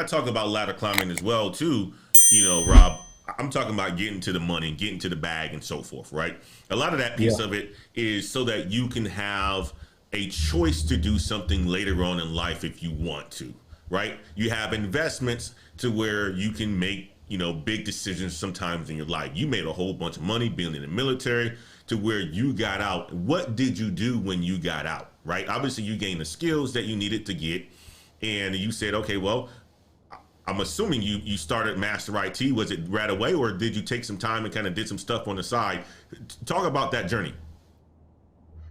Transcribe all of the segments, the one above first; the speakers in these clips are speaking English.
talk about ladder climbing as well too, Rob, I'm talking about getting to the money, getting to the bag, and so forth, right? A lot of that Yeah. piece of it is so that you can have a choice to do something later on in life if you want to, right? You have investments to where you can make, big decisions sometimes in your life. You made a whole bunch of money being in the military to where you got out. What did you do when you got out, right? Obviously, you gained the skills that you needed to get, and you said, okay, well, I'm assuming you started Master IT. Was it right away, or did you take some time and kind of did some stuff on the side? Talk about that journey.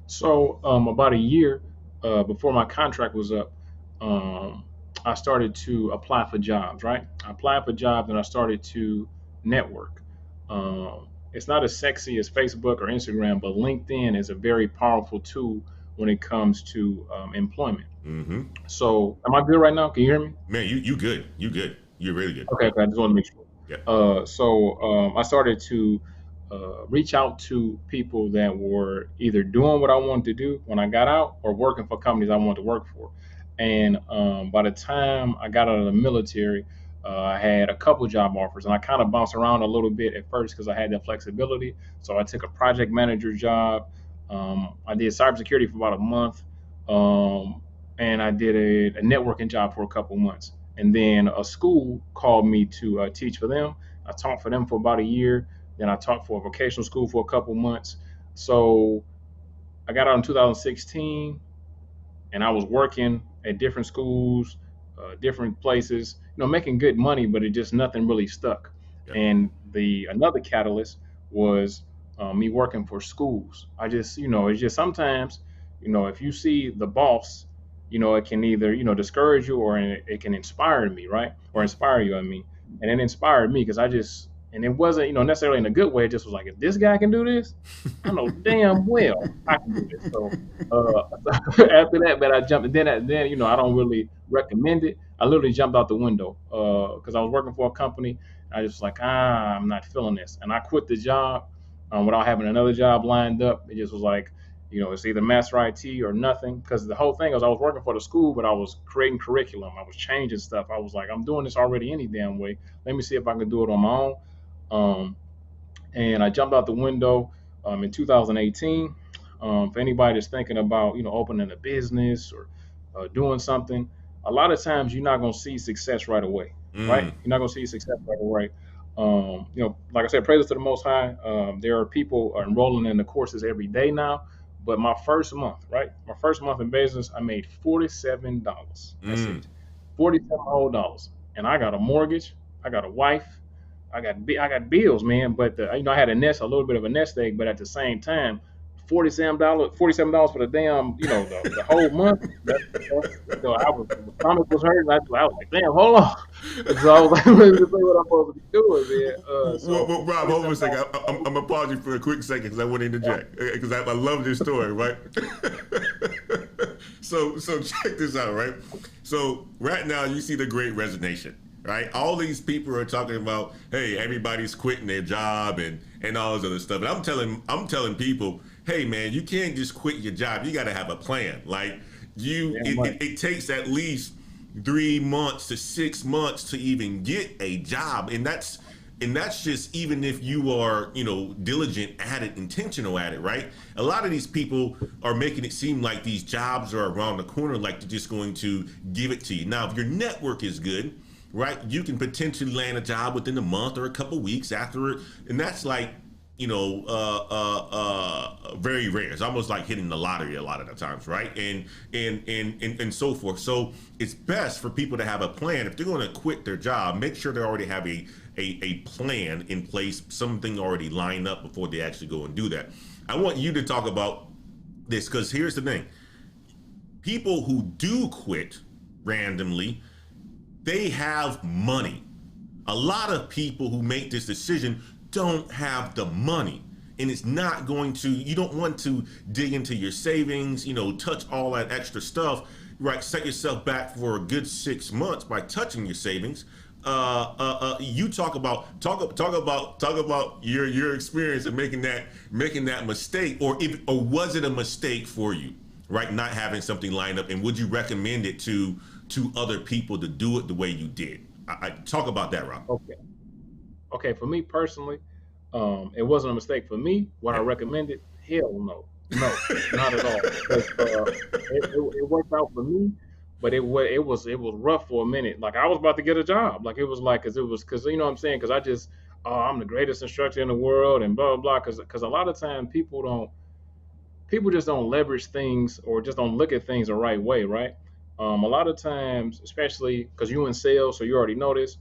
So about a year before my contract was up, um, I started to apply for jobs. Right, I applied for jobs and I started to network. It's not as sexy as Facebook or Instagram, but LinkedIn is a very powerful tool when it comes to employment. Mm-hmm. So, am I good right now? Can you hear me? Man, you good. You good. You're really good. Okay, okay, I just want to make sure. Yeah. I started to reach out to people that were either doing what I wanted to do when I got out or working for companies I wanted to work for. And by the time I got out of the military, I had a couple job offers, and I kind of bounced around a little bit at first because I had that flexibility. So I took a project manager job. I did cybersecurity for about a month, um, and I did a networking job for a couple months. And then a school called me to teach for them. I taught for them for about a year. Then I taught for a vocational school for a couple months. So I got out in 2016, and I was working at different schools, different places, making good money, but it just nothing really stuck. Yep. And the another catalyst was me working for schools. I just, it's just sometimes, if you see the boss, it can either, discourage you or it can inspire me, right? Or inspire you, I mean. And it inspired me because and it wasn't, necessarily in a good way. It just was like, if this guy can do this, I know damn well I can do this. So after that, man, I jumped. And then I don't really recommend it. I literally jumped out the window because I was working for a company. I just was like, I'm not feeling this, and I quit the job without having another job lined up. It just was like, it's either master IT or nothing. Because the whole thing was I was working for the school, but I was creating curriculum. I was changing stuff. I was like, I'm doing this already any damn way. Let me see if I can do it on my own. Um, and I jumped out the window in 2018. For anybody that's thinking about opening a business or doing something, a lot of times you're not going to see success right away, right? Mm. You're not going to see success right away. Like I said, praises to the Most High. There are people enrolling in the courses every day now. But my first month, right? My first month in business, I made $47. That's Mm. it, $47 whole, and I got a mortgage. I got a wife. I got bills, man. But I had a little bit of a nest egg. But at the same time, $47 for the damn, the whole month. I was my stomach was hurting. I was like, damn, hold on. And so I was like, let me see what I'm supposed to be doing, man. Well, Rob, hold on a second. $47. I'm gonna pause you for a quick second because I want to interject because I love this story, right? So check this out, right? So right now you see the Great Resignation, right? All these people are talking about, hey, everybody's quitting their job and all this other stuff. And I'm telling people, hey, man, you can't just quit your job. You got to have a plan. Like it takes at least 3 months to 6 months to even get a job, and that's just even if you are diligent at it, intentional at it, right? A lot of these people are making it seem like these jobs are around the corner, like they're just going to give it to you. Now if your network is good, right, you can potentially land a job within a month or a couple weeks after it, and that's like very rare. It's almost like hitting the lottery a lot of the times, right? And so forth. So it's best for people to have a plan. If they're going to quit their job, make sure they already have a plan in place, something already lined up before they actually go and do that. I want you to talk about this because here's the thing: people who do quit randomly, they have money. A lot of people who make this decision don't have the money, and it's not going to, you don't want to dig into your savings, touch all that extra stuff, right? Set yourself back for a good 6 months by touching your savings. You talk about your experience of making that mistake, or was it a mistake for you, right? Not having something lined up, and would you recommend it to other people to do it the way you did? I talk about that, Rob. Okay. Okay, for me personally, it wasn't a mistake for me. What I Yep. recommended, hell no, no, not at all. Because it worked out for me, but it was rough for a minute. Like I was about to get a job. Like it was like because you know what I'm saying, because I just I'm the greatest instructor in the world and blah blah blah. Because a lot of time people just don't leverage things or just don't look at things the right way, right? A lot of times, especially because you in sales, so you already know this,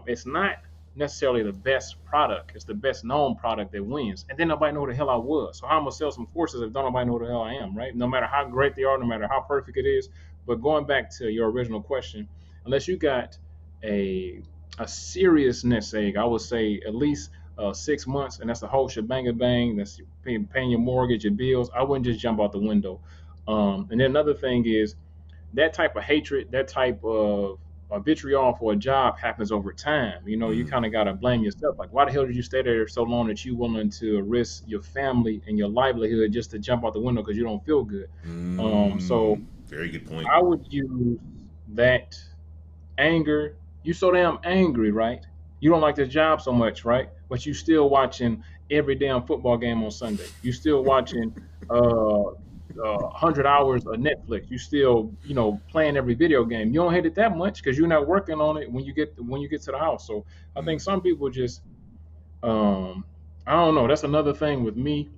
it's not necessarily the best product. It's the best known product that wins. And then nobody know who the hell I was. So how am I gonna sell some courses if don't nobody know who the hell I am, right? No matter how great they are, no matter how perfect it is. But going back to your original question, unless you got a a serious nest egg, I would say at least 6 months, and that's the whole shebang bang. That's paying your mortgage, your bills. I wouldn't just jump out the window. And then another thing is that type of hatred, that type of vitriol for a job happens over time. You know, you Mm. kind of got to blame yourself. Like, why the hell did you stay there so long that you willing to risk your family and your livelihood just to jump out the window because you don't feel good? So Very good point. I would use that anger. You so damn angry, right? You don't like this job so much, right? But you still watching every damn football game on Sunday. You still watching 100 hours of Netflix. You still, playing every video game. You don't hate it that much because you're not working on it when you get to the house. So I think Mm. some people just, I don't know. That's another thing with me.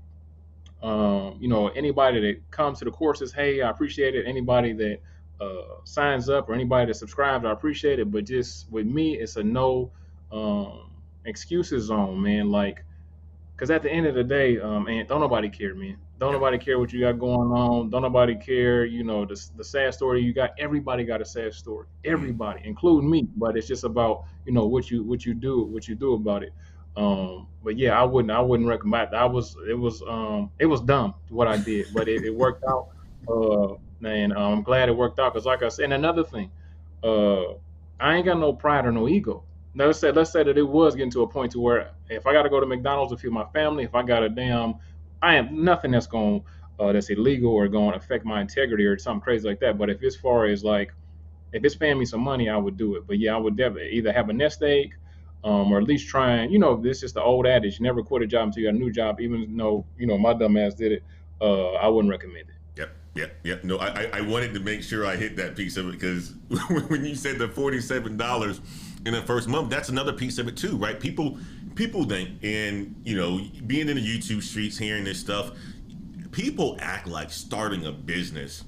Anybody that comes to the courses, hey, I appreciate it. Anybody that signs up or anybody that subscribes, I appreciate it. But just with me, it's a no excuses zone, man. Like, because at the end of the day, and don't nobody care, man. Don't Yeah. nobody care what you got going on. Don't nobody care, the sad story you got. Everybody got a sad story. Mm. Everybody, including me. But it's just about what you do about it. But yeah, I wouldn't recommend. It was dumb what I did, but it worked out. And I'm glad it worked out because, like I said, and another thing, uh, I ain't got no pride or no ego. Now let's say that it was getting to a point to where if I got to go to McDonald's to feed my family, if I got a damn, I am nothing that's illegal or going to affect my integrity or something crazy like that. But if as far as like if it's paying me some money, I would do it. But yeah, I would definitely either have a nest egg, or at least try and this is the old adage: never quit a job until you got a new job. Even though my dumb ass did it, I wouldn't recommend it. Yep, yep, yep. No, I wanted to make sure I hit that piece of it because when you said the $47 in the first month, that's another piece of it too, right? People think, and being in the YouTube streets, hearing this stuff, people act like starting a business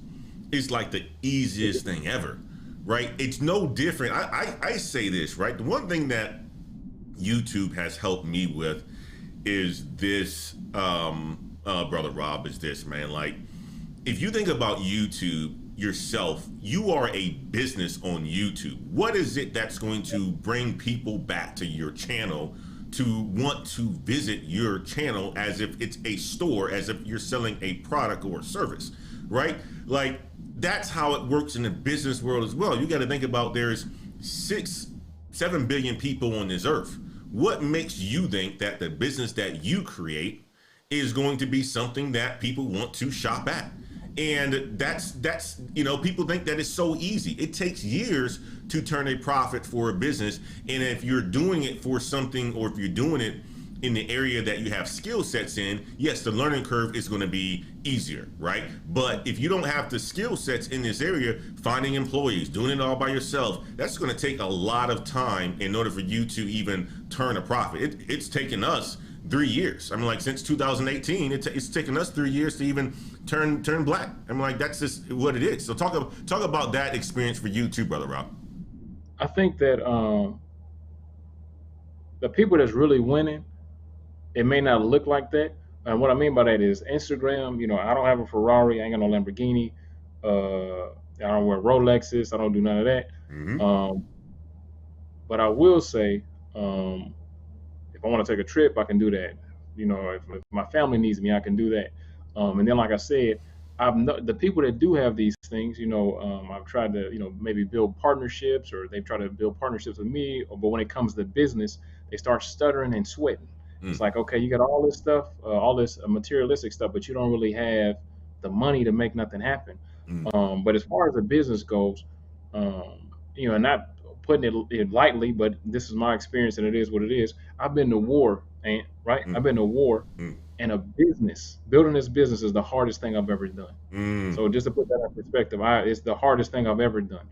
is like the easiest thing ever, right? It's no different. I say this, right? The one thing that YouTube has helped me with is this, brother Rob, is this, man. Like, if you think about YouTube yourself, you are a business on YouTube. What is it that's going to bring people back to your channel to want to visit your channel as if it's a store, as if you're selling a product or a service, right? Like, that's how it works in the business world as well. You got to think about there's 7 billion people on this earth. What makes you think that the business that you create is going to be something that people want to shop at? And that's people think that it's so easy. It takes years to turn a profit for a business. And if you're doing it for something, or if you're doing it in the area that you have skill sets in, yes, the learning curve is going to be easier, right? But if you don't have the skill sets in this area, finding employees, doing it all by yourself, that's going to take a lot of time in order for you to even turn a profit. It's taken us 3 years. I mean, like, since 2018, it's taken us 3 years to even turn black. I mean, like, that's just what it is. So talk about that experience for you too, brother Rob. I think that the people that's really winning, it may not look like that. And what I mean by that is Instagram. I don't have a Ferrari. I ain't got no Lamborghini. I don't wear Rolexes. I don't do none of that. Mm-hmm. Um, but I will say, um, if I want to take a trip, I can do that. If my family needs me, I can do that. And then, like I said, the people that do have these things. I've tried to, maybe build partnerships, or they've tried to build partnerships with me. But when it comes to business, they start stuttering and sweating. It's Mm. like, okay, you got all this stuff, all this materialistic stuff, but you don't really have the money to make nothing happen. Mm, But as far as the business goes, and not putting it lightly, but this is my experience, and it is what it is. I've been to war, and right, I've mm, been to war, mm, and a business building this business is the hardest thing I've ever done. mm, So just to put that in perspective, it's the hardest thing I've ever done.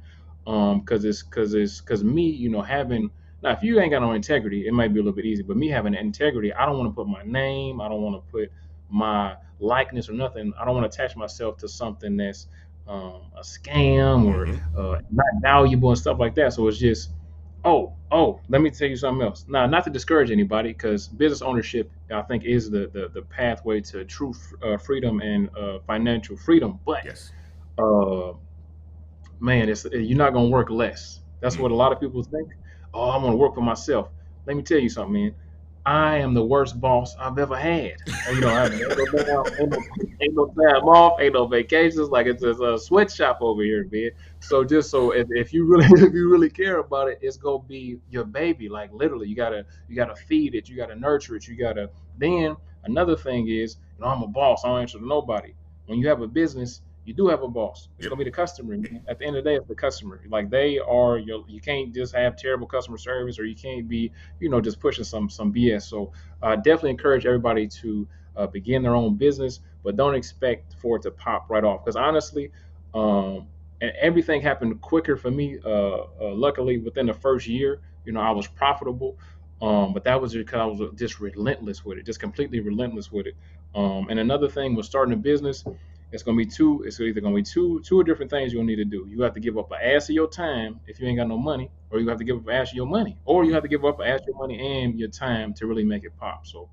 Because me, having now if you ain't got no integrity, it might be a little bit easy. But me having integrity, I don't want to put my name, I don't want to put my likeness or nothing. I don't want to attach myself to something that's a scam or mm-hmm. not valuable and stuff like that. So it's just let me tell you something else. Now, not to discourage anybody, because business ownership, I think, is the pathway to true freedom and financial freedom. But Yes. uh, man, you're not gonna work less. That's Mm. what a lot of people think. Oh, I'm gonna work for myself. Let me tell you something, man. I am the worst boss I've ever had. Ain't no time off, ain't no vacations. Like it's a sweatshop over here, man. So just so if you really if you really care about it, it's gonna be your baby. Like literally, you gotta feed it, you gotta nurture it, you gotta. Then another thing is, I'm a boss. I don't answer to nobody. When you have a business, you do have a boss. It's Yep. gonna be the customer. Man. At the end of the day, it's the customer. Like they are your. You can't just have terrible customer service, or you can't be, just pushing some BS. So definitely encourage everybody to begin their own business, but don't expect for it to pop right off. Because honestly, um, and everything happened quicker for me. Luckily, within the first year, I was profitable. But that was because I was just relentless with it, just completely relentless with it. And another thing was starting a business. It's gonna be two. It's either gonna be two different things you'll need to do. You have to give up an ass of your time if you ain't got no money, or you have to give up an ass of your money, or you Mm. have to give up an ass of your money and your time to really make it pop. So